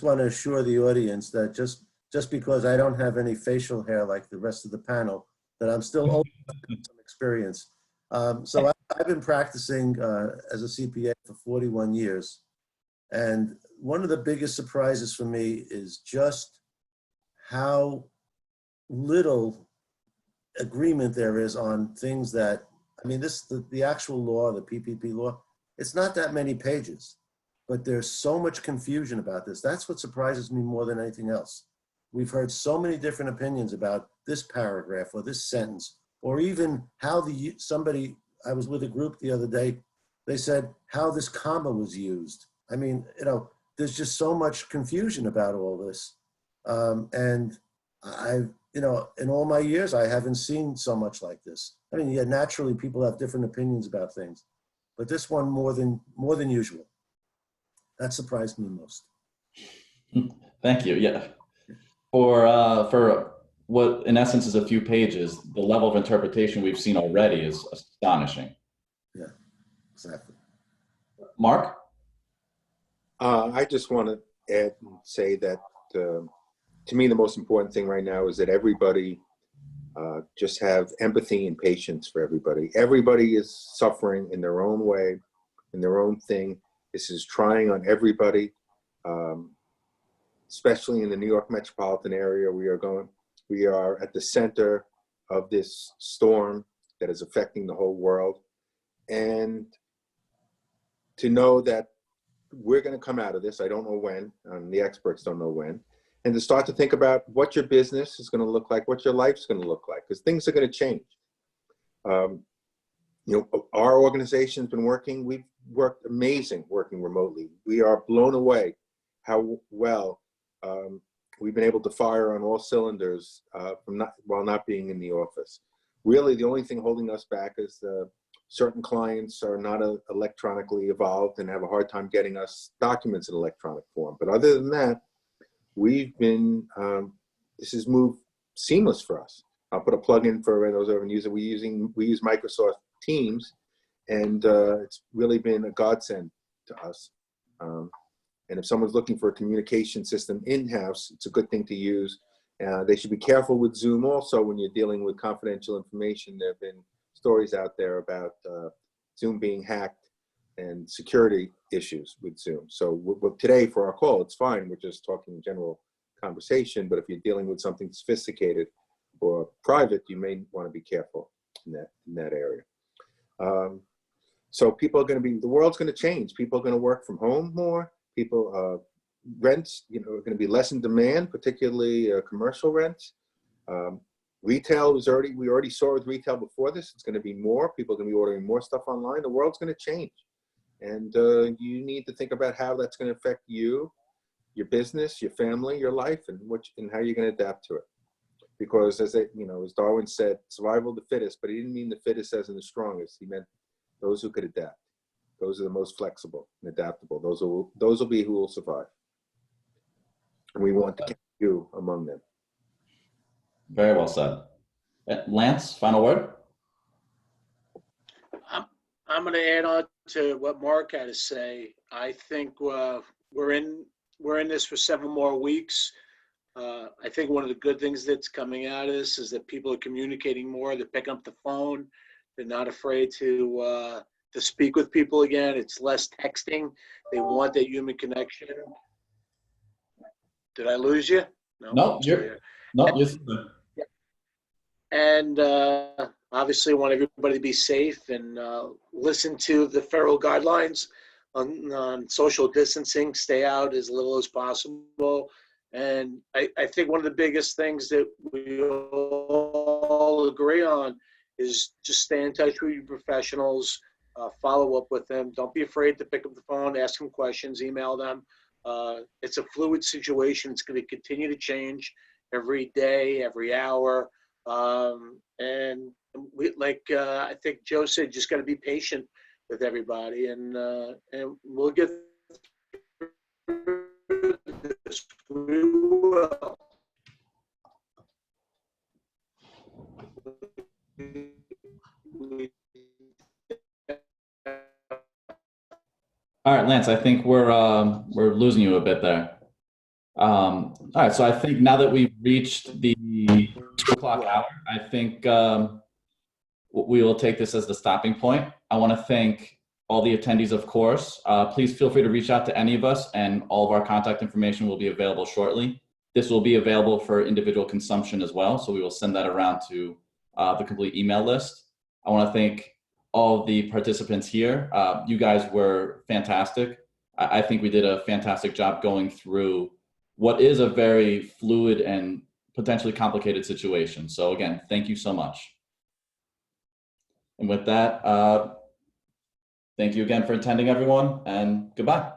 want to assure the audience that just because I don't have any facial hair like the rest of the panel, that I'm still old enough to have some experience. So I've been practicing as a CPA for 41 years. And one of the biggest surprises for me is just how little agreement there is on things that, I mean, the actual law, the PPP law, it's not that many pages, but there's so much confusion about this. That's what surprises me more than anything else. We've heard so many different opinions about this paragraph or this sentence, or even how I was with a group the other day, they said how this comma was used. I mean, there's just so much confusion about all this. And in all my years, I haven't seen so much like this. I mean, yeah, naturally people have different opinions about things, but this one more than usual. That surprised me most. Thank you. Yeah. For what in essence is a few pages, the level of interpretation we've seen already is astonishing. Yeah, exactly. Mark? I just want to add and say that to me, the most important thing right now is that everybody just have empathy and patience for everybody. Everybody is suffering in their own way, in their own thing. This is trying on everybody, especially in the New York metropolitan area. We are at the center of this storm that is affecting the whole world. And to know that we're going to come out of this, I don't know when, the experts don't know when, and to start to think about what your business is going to look like, what your life's going to look like, because things are going to change. Our organization's been working, we've worked amazing working remotely. We are blown away how well we've been able to fire on all cylinders while not being in the office. Really, the only thing holding us back is certain clients are not electronically evolved and have a hard time getting us documents in electronic form. But other than that, we've been, this has moved seamless for us. I'll put a plug in for those who haven't used it. We use Microsoft Teams, and it's really been a godsend to us. And if someone's looking for a communication system in-house, it's a good thing to use. They should be careful with Zoom also when you're dealing with confidential information. There have been stories out there about Zoom being hacked and security issues with Zoom. So today for our call, it's fine. We're just talking general conversation, but if you're dealing with something sophisticated or private, you may want to be careful in that area. So people are going to the world's going to change. People are going to work from home more. People, rents, are going to be less in demand, particularly commercial rents. Retail we already saw with retail before this. It's going to be more. People are going to be ordering more stuff online. The world's going to change. And you need to think about how that's going to affect you, your business, your family, your life, and how you're going to adapt to it. Because as Darwin said, survival of the fittest, but he didn't mean the fittest as in the strongest. He meant those who could adapt. Those are the most flexible and adaptable. Those will be who will survive. And we want to keep you among them. Very well said. Lance, final word? I'm going to add on to what Mark had to say. I think we're in this for 7 more weeks. I think one of the good things that's coming out of this is that people are communicating more. They're picking up the phone. They're not afraid to speak with people again. It's less texting. They want that human connection. Did I lose you? No, you're And obviously want everybody to be safe and listen to the federal guidelines on social distancing, stay out as little as possible. And I think one of the biggest things that we all agree on is just stay in touch with your professionals, follow up with them. Don't be afraid to pick up the phone, ask them questions, email them. It's a fluid situation. It's going to continue to change every day, every hour. And I think Joe said, just got to be patient with everybody, and we'll get through this. We will. All right, Lance, I think we're losing you a bit there. All right, so I think now that we've reached the 2 o'clock hour, I think we will take this as the stopping point. I want to thank all the attendees, of course. Please feel free to reach out to any of us, and all of our contact information will be available shortly. This will be available for individual consumption as well, so we will send that around to the complete email list. I want to thank all of the participants here. You guys were fantastic. I think we did a fantastic job going through what is a very fluid and potentially complicated situation. So again, thank you so much. And with that, thank you again for attending, everyone, and goodbye.